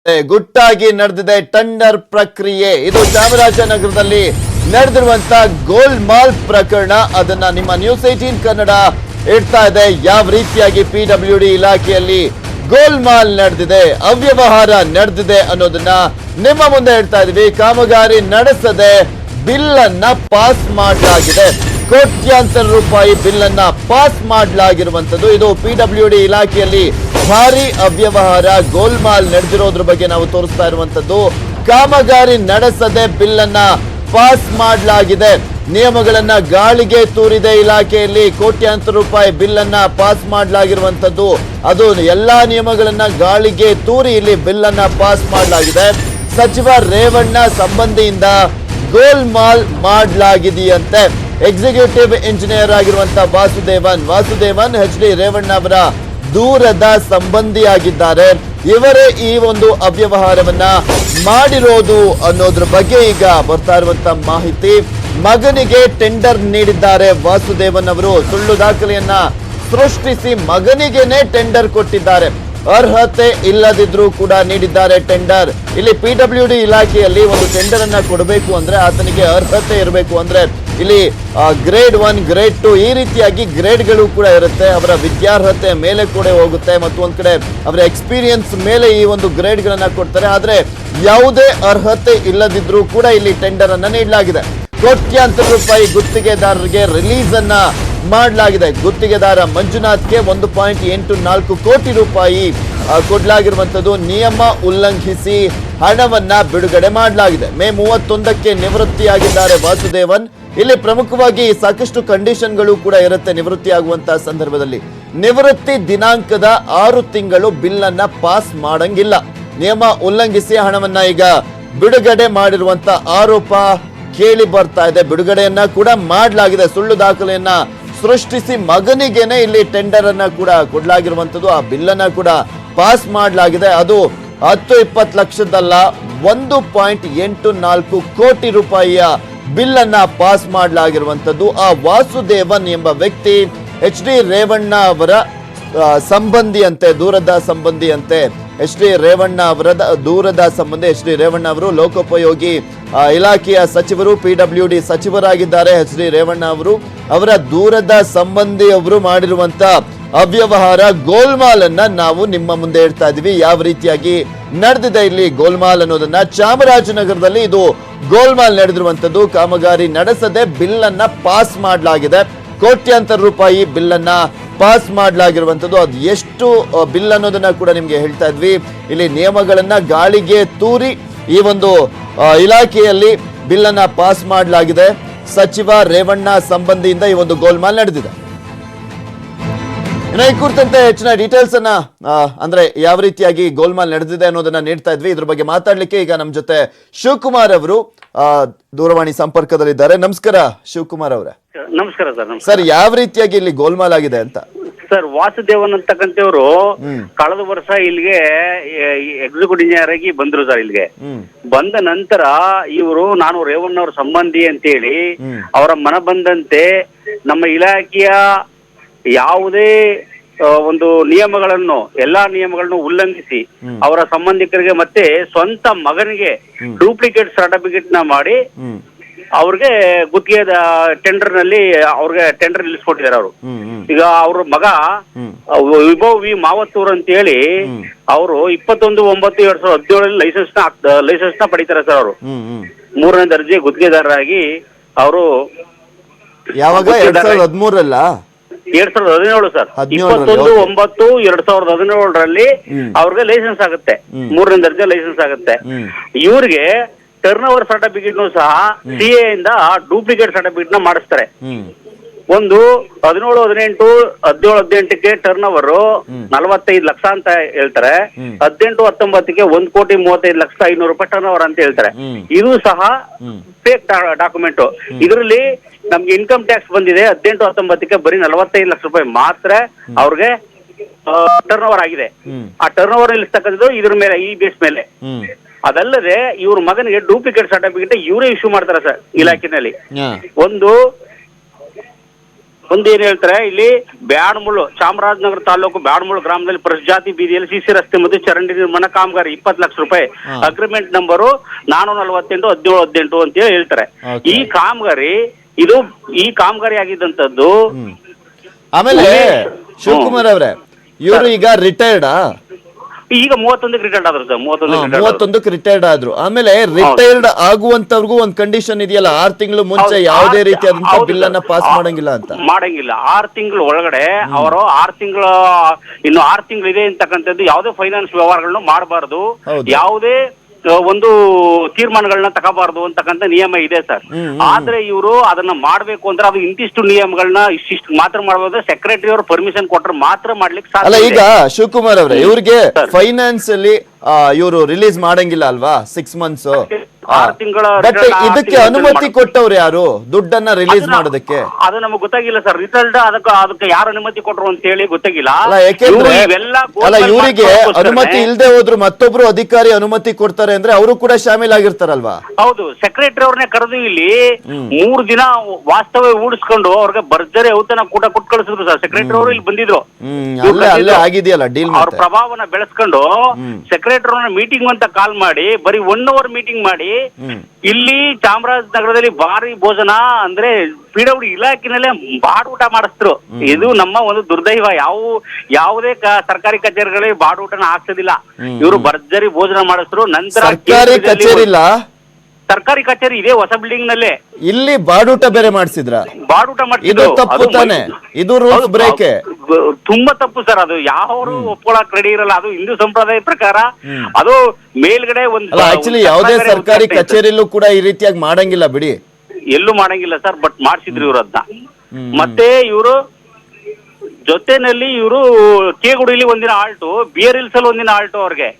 ಗುಟ್ಟಾಗಿ ನಡೆದಿದೆ ಟೆಂಡರ್ ಪ್ರಕ್ರಿಯೆ. ಇದು ಚಾಮರಾಜನಗರದಲ್ಲಿ ನಡೆದಿರುವಂತ ಗೋಲ್ಮಾಲ್ ಪ್ರಕರಣ. ಅದನ್ನ ನಿಮ್ಮ ನ್ಯೂಸ್ 18 ಕನ್ನಡ ಇಡ್ತಾ ಇದೆ. ಯಾವ ರೀತಿಯಾಗಿ PWD ಇಲಾಖೆಯಲ್ಲಿ ಗೋಲ್ಮಾಲ್ ನಡೆದಿದೆ, ಅವ್ಯವಹಾರ ನಡೆದಿದೆ ಅನ್ನೋದನ್ನ ನಿಮ್ಮ ಮುಂದೆ ಇಡ್ತಾ ಇದೀವಿ. ಕಾಮಗಾರಿ ನಡೆಸದೆ ಬಿಲ್ ಅನ್ನ ಪಾಸ್ ಮಾಡಲಾಗಿದೆ. ಕೋಟ್ಯಾಂತರ ರೂಪಾಯಿ ಬಿಲ್ ಅನ್ನ ಪಾಸ್ ಮಾಡಲಾಗಿರುವಂತದ್ದು. ಇದು PWD ಇಲಾಖೆಯಲ್ಲಿ ಭಾರಿ ಅವ್ಯವಹಾರ ಗೋಲ್ಮಾಲ್ ನಡೆದಿರೋದ್ರ ಬಗ್ಗೆ ನಾವು ತೋರಿಸ್ತಾ ಇರುವಂತದ್ದು. ಕಾಮಗಾರಿ ನಡೆಸದೆ ಬಿಲ್ ಅನ್ನ ಪಾಸ್ ಮಾಡಲಾಗಿದೆ. ನಿಯಮಗಳನ್ನ ಗಾಳಿಗೆ ತೂರಿದೆ ಇಲಾಖೆಯಲ್ಲಿ. ಕೋಟ್ಯಾಂತರ ರೂಪಾಯಿ ಬಿಲ್ ಅನ್ನ ಪಾಸ್ ಮಾಡಲಾಗಿರುವಂತದ್ದು. ಅದು ಎಲ್ಲಾ ನಿಯಮಗಳನ್ನ ಗಾಳಿಗೆ ತೂರಿ ಇಲ್ಲಿ ಬಿಲ್ ಅನ್ನ ಪಾಸ್ ಮಾಡಲಾಗಿದೆ. ಸಚಿವ ರೇವಣ್ಣ ಸಂಬಂಧಿಯಿಂದ ಗೋಲ್ಮಾಲ್ ಮಾಡಲಾಗಿದೆಯಂತೆ. ಎಕ್ಸಿಕ್ಯೂಟಿವ್ ಇಂಜಿನಿಯರ್ ಆಗಿರುವಂತ ವಾಸುದೇವನ್ HD ರೇವಣ್ಣ ಅವರ ದೂರದ ಸಂಬಂಧಿಯಾಗಿದ್ದಾರೆ. ಇವರೇ ಈ ಒಂದು ಅವ್ಯವಹಾರವನ್ನ ಮಾಡಿರೋದು ಅನ್ನೋದ್ರ ಬಗ್ಗೆ ಈಗ ಬರ್ತಾ ಇರುವಂತ ಮಾಹಿತಿ. ಮಗನಿಗೆ ಟೆಂಡರ್ ನೀಡಿದ್ದಾರೆ ವಾಸುದೇವನ್ ಅವರು. ಸುಳ್ಳು ದಾಖಲೆಯನ್ನ ಸೃಷ್ಟಿಸಿ ಮಗನಿಗೆನೆ ಟೆಂಡರ್ ಕೊಟ್ಟಿದ್ದಾರೆ. ಅರ್ಹತೆ ಇಲ್ಲದಿದ್ರೂ ಕೂಡ ನೀಡಿದ್ದಾರೆ ಟೆಂಡರ್. ಇಲ್ಲಿ PWD ಇಲಾಖೆಯಲ್ಲಿ ಒಂದು ಟೆಂಡರ್ ಅನ್ನ ಕೊಡಬೇಕು ಅಂದ್ರೆ ಆತನಿಗೆ ಅರ್ಹತೆ ಇರಬೇಕು. ಅಂದ್ರೆ ಇಲ್ಲಿ ಗ್ರೇಡ್ 1, ಗ್ರೇಡ್ 2 ಈ ರೀತಿಯಾಗಿ ಗ್ರೇಡ್ಗಳು ಕೂಡ ಇರುತ್ತೆ. ಅವರ ವಿದ್ಯಾರ್ಹತೆ ಮೇಲೆ ಕೂಡ ಹೋಗುತ್ತೆ ಮತ್ತು ಒಂದ್ ಕಡೆ ಅವರ ಎಕ್ಸ್ಪೀರಿಯನ್ಸ್ ಮೇಲೆ ಈ ಒಂದು ಗ್ರೇಡ್ ಗಳನ್ನ ಕೊಡ್ತಾರೆ. ಆದ್ರೆ ಯಾವುದೇ ಅರ್ಹತೆ ಇಲ್ಲದಿದ್ರೂ ಕೂಡ ಇಲ್ಲಿ ಟೆಂಡರ್ ಅನ್ನ ನೀಡಲಾಗಿದೆ. ಕೋಟ್ಯಾಂತರ ರೂಪಾಯಿ ಗುತ್ತಿಗೆದಾರರಿಗೆ ರಿಲೀಸ್ ಅನ್ನ ಮಾಡಲಾಗಿದೆ. ಗುತ್ತಿಗೆದಾರ ಮಂಜುನಾಥ್ಗೆ 1.84 ಕೋಟಿ ರೂಪಾಯಿ ಕೊಡಲಾಗಿರುವಂತದ್ದು. ನಿಯಮ ಉಲ್ಲಂಘಿಸಿ ಹಣವನ್ನ ಬಿಡುಗಡೆ ಮಾಡಲಾಗಿದೆ. ಮೇ 31ಕ್ಕೆ ನಿವೃತ್ತಿಯಾಗಿದ್ದಾರೆ ವಾಸುದೇವನ್. ಇಲ್ಲಿ ಪ್ರಮುಖವಾಗಿ ಸಾಕಷ್ಟು ಕಂಡೀಷನ್ಗಳು ಕೂಡ ಇರುತ್ತೆ ನಿವೃತ್ತಿ ಆಗುವಂತಹ ಸಂದರ್ಭದಲ್ಲಿ. ನಿವೃತ್ತಿ ದಿನಾಂಕದ 6 ತಿಂಗಳು ಬಿಲ್ ಅನ್ನ ಪಾಸ್ ಮಾಡಂಗಿಲ್ಲ. ನಿಯಮ ಉಲ್ಲಂಘಿಸಿ ಹಣವನ್ನ ಈಗ ಬಿಡುಗಡೆ ಮಾಡಿರುವಂತ ಆರೋಪ ಕೇಳಿ ಬರ್ತಾ ಇದೆ. ಬಿಡುಗಡೆಯನ್ನ ಕೂಡ ಮಾಡಲಾಗಿದೆ. ಸುಳ್ಳು ದಾಖಲೆಯನ್ನ ಸೃಷ್ಟಿಸಿ ಮಗನಿಗೆನೆ ಇಲ್ಲಿ ಟೆಂಡರ್ ಅನ್ನ ಕೂಡ ಕೊಡಲಾಗಿರುವಂತದ್ದು. ಆ ಬಿಲ್ ಅನ್ನ ಕೂಡ ಪಾಸ್ ಮಾಡಲಾಗಿದೆ. ಅದು 10-20 ಲಕ್ಷದಲ್ಲ, 1.84 ಕೋಟಿ ರೂಪಾಯಿಯ ಬಿಲ್ ಅನ್ನ ಪಾಸ್ ಮಾಡಲಾಗಿರುವಂತದ್ದು. ಆ ವಾಸುದೇವನ್ ಎಂಬ ವ್ಯಕ್ತಿ HD ರೇವಣ್ಣ ಅವರ ಸಂಬಂಧಿಯಂತೆ, ದೂರದ ಸಂಬಂಧಿಯಂತೆ. HD ರೇವಣ್ಣ ಅವರ ದೂರದ ಸಂಬಂಧಿ. HD ರೇವಣ್ಣ ಅವರು ಲೋಕೋಪಯೋಗಿ ಇಲಾಖೆಯ ಸಚಿವರು, PWD ಸಚಿವರಾಗಿದ್ದಾರೆ. HD ರೇವಣ್ಣ ಅವರು ಅವರ ದೂರದ ಸಂಬಂಧಿಯವರು ಮಾಡಿರುವಂತ ಅವ್ಯವಹಾರ ಗೋಲ್ಮಾಲ್ ಅನ್ನ ನಾವು ನಿಮ್ಮ ಮುಂದೆ ಇಡ್ತಾ ಇದೀವಿ. ಯಾವ ರೀತಿಯಾಗಿ ನಡೆದಿದೆ ಇಲ್ಲಿ ಗೋಲ್ಮಾಲ್ ಅನ್ನೋದನ್ನ. ಚಾಮರಾಜನಗರದಲ್ಲಿ ಇದು ಗೋಲ್ಮಾಲ್ ನಡೆದಿರುವಂತದ್ದು. ಕಾಮಗಾರಿ ನಡೆಸದೆ ಬಿಲ್ ಅನ್ನ ಪಾಸ್ ಮಾಡಲಾಗಿದೆ. ಕೋಟ್ಯಾಂತರ ರೂಪಾಯಿ ಬಿಲ್ ಅನ್ನ ಪಾಸ್ ಮಾಡಲಾಗಿರುವಂತದ್ದು. ಅದು ಎಷ್ಟು ಬಿಲ್ ಅನ್ನೋದನ್ನ ಕೂಡ ನಿಮ್ಗೆ ಹೇಳ್ತಾ ಇದ್ವಿ. ಇಲ್ಲಿ ನಿಯಮಗಳನ್ನ ಗಾಳಿಗೆ ತೂರಿ ಈ ಒಂದು ಇಲಾಖೆಯಲ್ಲಿ ಬಿಲ್ ಅನ್ನ ಪಾಸ್ ಮಾಡಲಾಗಿದೆ. ಸಚಿವ ರೇವಣ್ಣ ಸಂಬಂಧಿಯಿಂದ ಈ ಒಂದು ಗೋಲ್ಮಾಲ್ ನಡೆದಿದೆ. ಇನ್ನು ಈ ಕುರಿತಂತೆ ಹೆಚ್ಚಿನ ಡೀಟೇಲ್ಸ್ ಅನ್ನ ಅಂದ್ರೆ ಯಾವ ರೀತಿಯಾಗಿ ಗೋಲ್ಮಾಲ್ ನಡೆದಿದೆ ಅನ್ನೋದನ್ನ ನೀಡ್ತಾ ಇದ್ವಿ. ಇದ್ರ ಬಗ್ಗೆ ಮಾತಾಡ್ಲಿಕ್ಕೆ ಈಗ ನಮ್ಮ ಜೊತೆ ಶಿವಕುಮಾರ್ ಅವರು ದೂರವಾಣಿ ಸಂಪರ್ಕದಲ್ಲಿದ್ದಾರೆ. ನಮಸ್ಕಾರ ಶಿವಕುಮಾರ್ ಅವರೇ. ನಮಸ್ಕಾರ ಸರ್. ಸರ್, ಯಾವ ರೀತಿಯಾಗಿ ಇಲ್ಲಿ ಗೋಲ್ಮಾಲ್ ಆಗಿದೆ ಅಂತ? ಸರ್, ವಾಸುದೇವನ್ ಅಂತಕ್ಕಂಥವ್ರು ಕಳೆದ ವರ್ಷ ಇಲ್ಲಿಗೆ ಎಕ್ಸಿಕ್ಯೂಟಿವ್ ಇಂಜಿನಿಯರ್ ಆಗಿ ಬಂದ್ರು ಸರ್. ಇಲ್ಲಿಗೆ ಬಂದ ನಂತರ ಇವರು ನಾನು ರೇವಣ್ಣ ಅವ್ರ ಸಂಬಂಧಿ ಅಂತೇಳಿ ಅವರ ಮನ ಬಂದಂತೆ ನಮ್ಮ ಇಲಾಖೆಯ ಯಾವುದೇ ಒಂದು ನಿಯಮಗಳನ್ನು, ಎಲ್ಲಾ ನಿಯಮಗಳನ್ನು ಉಲ್ಲಂಘಿಸಿ ಅವರ ಸಂಬಂಧಿಕರಿಗೆ ಮತ್ತೆ ಸ್ವಂತ ಮಗನಿಗೆ ಡೂಪ್ಲಿಕೇಟ್ ಸರ್ಟಿಫಿಕೇಟ್ ನ ಮಾಡಿ ಅವ್ರಿಗೆ ಗುತ್ತಿಗೆ ಟೆಂಡರ್ ನಲ್ಲಿ ಅವ್ರಿಗೆ ಟೆಂಡರ್ ನಿಲ್ಲಿಸ್ಕೊಟ್ಟಿದ್ದಾರೆ ಅವರು. ಈಗ ಅವ್ರ ಮಗ ವಿಭವ್ ವಿ ಮಾವತ್ತೂರ್ ಅಂತ ಹೇಳಿ ಅವರು 21/9/2017 ಲೈಸೆನ್ಸ್ ನ ಪಡಿತಾರೆ ಸರ್. ಅವರು 3ನೇ ದರ್ಜೆ ಗುತ್ತಿಗೆದಾರರಾಗಿ ಅವರು ಯಾವಾಗ 2013 2017 ಸರ್. 21/9/2017 ಅವ್ರಿಗೆ ಲೈಸೆನ್ಸ್ ಆಗುತ್ತೆ. 3ನೇ ದರ್ಜೆ ಲೈಸೆನ್ಸ್ ಆಗುತ್ತೆ. ಇವ್ರಿಗೆ ಟರ್ನ್ ಓವರ್ ಸರ್ಟಿಫಿಕೇಟ್ ಸಹ CA ಇಂದ ಡೂಪ್ಲಿಕೇಟ್ ಸರ್ಟಿಫಿಕೇಟ್ ನ ಮಾಡಿಸ್ತಾರೆ. ಒಂದು 17-18 ಟರ್ನ್ ಓವರ್ 45 ಲಕ್ಷ ಅಂತ ಹೇಳ್ತಾರೆ. 18-19 1,35,05,000 ರೂಪಾಯಿ ಟರ್ನ್ ಓವರ್ ಅಂತ ಹೇಳ್ತಾರೆ. ಇದು ಸಹ ಫೇಕ್ ಡಾಕ್ಯುಮೆಂಟ್. ಇದರಲ್ಲಿ ನಮ್ಗೆ ಇನ್ಕಮ್ ಟ್ಯಾಕ್ಸ್ ಬಂದಿದೆ 18-19 ಬರೀ 45 ಲಕ್ಷ ರೂಪಾಯಿ ಮಾತ್ರ ಅವ್ರಿಗೆ ಟರ್ನ್ ಓವರ್ ಆಗಿದೆ. ಆ ಟರ್ನ್ ಓವರ್ ನಿಲ್ಲಿಸ್ತಕ್ಕಂಥದ್ದು ಇದ್ರ ಮೇಲೆ, ಈ ಬೇಸ್ ಮೇಲೆ. ಅದಲ್ಲದೆ ಇವ್ರ ಮಗನಿಗೆ ಡೂಪ್ಲಿಕೇಟ್ ಸರ್ಟಿಫಿಕೇಟ್ ಇವರೇ ಇಶ್ಯೂ ಮಾಡ್ತಾರೆ ಸರ್ ಇಲಾಖೆನಲ್ಲಿ. ಒಂದು ಒಂದು ಏನ್ ಹೇಳ್ತಾರೆ ಇಲ್ಲಿ ಬ್ಯಾಡಮುಳ್ಳು ಚಾಮರಾಜನಗರ ತಾಲೂಕು ಬ್ಯಾಡಮುಳ್ಳು ಗ್ರಾಮದಲ್ಲಿ ಪ್ರಜಾತಿ ಬೀದಿಯಲ್ಲಿ ಸಿಸಿ ರಸ್ತೆ ಮತ್ತು ಚರಂಡಿ ನಿರ್ಮಾಣ ಕಾಮಗಾರಿ 20 ಲಕ್ಷ ರೂಪಾಯಿ ಅಗ್ರಿಮೆಂಟ್ ನಂಬರು 448/17/18 ಅಂತ ಹೇಳ್ತಾರೆ. ಈ ಕಾಮಗಾರಿ ಈ ಕಾಮಗಾರಿ ಆಗಿದ್ದಂತದ್ದು. ಆಮೇಲೆ ಶಿವಕುಮಾರ್ ಅವರೇ, ಇವರು ಈಗ ರಿಟೈರ್ಡಾ? ಈಗ 31ಕ್ಕೆ ರಿಟೈರ್ಡ್ ಆದ್ರು ಸರ್. 31ಕ್ಕೆ ರಿಟೈರ್ಡ್ ಆದ್ರು. ಆಮೇಲೆ ರಿಟೈರ್ಡ್ ಆಗುವಂತವ್ರಿಗೂ ಒಂದ್ ಕಂಡೀಷನ್ ಇದೆಯಲ್ಲ, 6 ತಿಂಗಳು ಮುಂಚೆ ಯಾವುದೇ ರೀತಿಯಾದಂತಹ ಬಿಲ್ ಅನ್ನ ಪಾಸ್ ಮಾಡಂಗಿಲ್ಲ ಅಂತ. ಮಾಡಂಗಿಲ್ಲ. 6 ತಿಂಗಳು ಒಳಗಡೆ ಅವರು 6 ತಿಂಗಳು ಇನ್ನು 6 ತಿಂಗಳು ಇದೆ ಅಂತಕ್ಕಂಥದ್ದು ಯಾವುದೇ ಫೈನಾನ್ಸ್ ವ್ಯವಹಾರಗಳನ್ನು ಮಾಡಬಾರದು, ಯಾವುದೇ ಒಂದು ತೀರ್ಮಾನಗಳನ್ನ ತಗೋಬಾರ್ದು ಅಂತಕ್ಕಂಥ ನಿಯಮ ಇದೆ ಸರ್. ಆದ್ರೆ ಇವರು ಅದನ್ನ ಮಾಡ್ಬೇಕು ಅಂದ್ರೆ ಅದು ಇಂತಿಷ್ಟು ನಿಯಮಗಳನ್ನ ಇಷ್ಟಿಷ್ಟು ಮಾತ್ರ ಮಾಡಬಹುದು. ಸೆಕ್ರೆಟರಿ ಅವರು ಪರ್ಮಿಷನ್ ಕೊಟ್ರೆ ಮಾತ್ರ ಮಾಡ್ಲಿಕ್ಕೆ ಸಾಧ್ಯ. ಅಲ್ಲ, ಈಗ ಶಿವಕುಮಾರ್ ಅವರೇ, ಇವ್ರಿಗೆ ಫೈನಾನ್ಸ್ ಅಲ್ಲಿ ಇವರು ರಿಲೀಸ್ ಮಾಡಂಗಿಲ್ಲ ಅಲ್ವಾ 6 ಮಂತ್ಸ್? 6 ತಿಂಗಳ ಬಟ್ ಇದಕ್ಕೆ ಅನುಮತಿ ಕೊಟ್ಟವ್ರು ಯಾರು, ದುಡ್ಡನ್ನ ರಿಲೀಸ್ ಮಾಡೋದಕ್ಕೆ? ಅದು ನಮಗೆ ಗೊತ್ತಾಗಿಲ್ಲ ಸರ್. ರಿಸಲ್ಟ್ ಅದಕ್ಕೆ ಯಾರು ಅನುಮತಿ ಕೊಟ್ರು ಅಂತ ಹೇಳಿ ಗೊತ್ತಾಗಿಲ್ಲ. ಯಾಕೆಂದ್ರೆ ಇವರಿಗೆ ಅನುಮತಿ ಇಲ್ಲದೆ ಹೋದ್ರು ಮತ್ತೊಬ್ರು ಅಧಿಕಾರಿ ಅನುಮತಿ ಕೊಡ್ತಾರೆ ಅಂದ್ರೆ ಅವರು ಕೂಡ ಶಾಮೀಲ್ ಆಗಿರ್ತಾರಲ್ವಾ? ಹೌದು, ಸೆಕ್ರೆಟರಿ ಅವ್ರನ್ನೇ ಕರೆದು ಇಲ್ಲಿ 3 ದಿನ ವಾಸ್ತವ್ಯ ಊಡಿಸ್ಕೊಂಡು ಅವ್ರಿಗೆ ಭರ್ಜರಿ ಔತಣ ಕೂಟ ಕೊಟ್ಟು ಕಳಿಸಿದ್ರು ಸರ್. ಸೆಕ್ರೆಟರಿ ಅವರು ಇಲ್ಲಿ ಬಂದಿದ್ರು. ಅಲ್ಲೇ ಆಗಿದೆಯಲ್ಲ ಡೀಲ್. ಅವ್ರ ಪ್ರಭಾವನ ಬೆಳೆಸ್ಕೊಂಡು ಸೆಕ್ರೆಟರಿ ಮೀಟಿಂಗ್ ಅಂತ ಕಾಲ್ ಮಾಡಿ ಬರೀ 1 ಅವರ್ ಮೀಟಿಂಗ್ ಮಾಡಿ ಇಲ್ಲಿ ಚಾಮರಾಜನಗರದಲ್ಲಿ ಭಾರಿ ಭೋಜನ ಅಂದ್ರೆ ಪಿಡಬ್ಲ್ಯೂ ಇಲಾಖೆನಲ್ಲೇ ಬಾಡೂಟ ಮಾಡಿಸ್ತರು. ಇದು ನಮ್ಮ ಒಂದು ದುರ್ದೈವ. ಯಾವುದೇ ಸರ್ಕಾರಿ ಕಚೇರಿಗಳಿಗೆ ಬಾಡೂಟನ ಹಾಕ್ಸೋದಿಲ್ಲ. ಇವರು ಭರ್ಜರಿ ಭೋಜನ ಮಾಡಿಸ್ತರು. ನಂತರ ಸರ್ಕಾರಿ ಕಚೇರಿ ಇದೆ ಹೊಸ ಬಿಲ್ಡಿಂಗ್ ನಲ್ಲಿ, ಇಲ್ಲಿ ಬಾಡೂಟ ಬೇರೆ ಮಾಡಿಸಿದ್ರ? ಬಾಡೂಟ ಇದು ತಪ್ಪು ತಾನೆ? ಇದು ರೂಲ್ಸ್ ಬ್ರೇಕ್. ತುಂಬಾ ತಪ್ಪು ಸರ್. ಅದು ಯಾರು ಒಪ್ಕೊಳಕ್ ರೆಡಿ ಇರಲ್ಲ. ಅದು ಹಿಂದೂ ಸಂಪ್ರದಾಯ ಪ್ರಕಾರ ಅದು ಮೇಲ್ಗಡೆ ಒಂದು ಆಕ್ಚುಲಿ ಯಾವುದೇ ಸರ್ಕಾರಿ ಕಚೇರಿಯಲ್ಲೂ ಕೂಡ ಈ ರೀತಿಯಾಗಿ ಮಾಡಂಗಿಲ್ಲ ಬಿಡಿ. ಎಲ್ಲೂ ಮಾಡಂಗಿಲ್ಲ ಸರ್. ಬಟ್ ಮಾಡಿಸಿದ್ರು ಇವ್ರು ಅದನ್ನ. ಮತ್ತೆ ಇವರು ಜೊತೆನಲ್ಲಿ ಇವರು ಕೇಗುಡಿಲಿ ಒಂದಿನ ಆಲ್ಟು, ಬಿಯರ್ ಹಿಲ್ಸ್ ಅಲ್ಲಿ ಒಂದಿನ ಆಲ್ಟು ಅವ್ರಿಗೆ.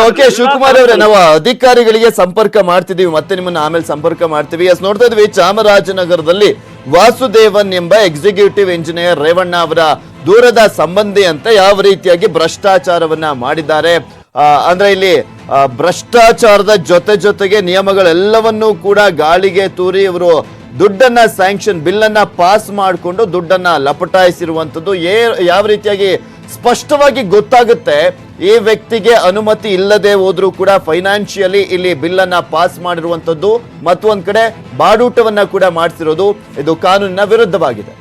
ಓಕೆ ಶಿವಕುಮಾರ್ ಅವರೇ, ನಾವು ಅಧಿಕಾರಿಗಳಿಗೆ ಸಂಪರ್ಕ ಮಾಡ್ತಿದೀವಿ, ಮತ್ತೆ ನಿಮ್ಮನ್ನ ಆಮೇಲೆ ಸಂಪರ್ಕ ಮಾಡ್ತೀವಿ. ನೋಡ್ತಾ ಇದ್ವಿ ಚಾಮರಾಜನಗರದಲ್ಲಿ ವಾಸುದೇವನ್ ಎಂಬ ಎಕ್ಸಿಕ್ಯೂಟಿವ್ ಇಂಜಿನಿಯರ್ ರೇವಣ್ಣ ಅವರ ದೂರದ ಸಂಬಂಧಿ ಅಂತ ಯಾವ ರೀತಿಯಾಗಿ ಭ್ರಷ್ಟಾಚಾರವನ್ನ ಮಾಡಿದ್ದಾರೆ. ಅಂದ್ರೆ ಇಲ್ಲಿ ಭ್ರಷ್ಟಾಚಾರದ ಜೊತೆಗೆ ನಿಯಮಗಳೆಲ್ಲವನ್ನೂ ಕೂಡ ಗಾಳಿಗೆ ತೂರಿ ಇವರು ದುಡ್ಡನ್ನ ಸ್ಯಾಂಕ್ಷನ್ ಬಿಲ್ ಅನ್ನ ಪಾಸ್ ಮಾಡಿಕೊಂಡು ದುಡ್ಡನ್ನ ಲಪಟಾಯಿಸಿರುವಂತದ್ದು ಯಾವ ರೀತಿಯಾಗಿ ಸ್ಪಷ್ಟವಾಗಿ ಗೊತ್ತಾಗುತ್ತೆ. ಈ ವ್ಯಕ್ತಿಗೆ ಅನುಮತಿ ಇಲ್ಲದೆ ಹೋದ್ರೂ ಕೂಡ ಫೈನಾನ್ಷಿಯಲಿ ಇಲ್ಲಿ ಬಿಲ್ ಅನ್ನ ಪಾಸ್ ಮಾಡಿರುವಂತದ್ದು, ಮತ್ತೊಂದ್ ಕಡೆ ಬಾಡೂಟವನ್ನ ಕೂಡ ಮಾಡಿಸಿರೋದು ಇದು ಕಾನೂನಿನ ವಿರುದ್ಧವಾಗಿದೆ.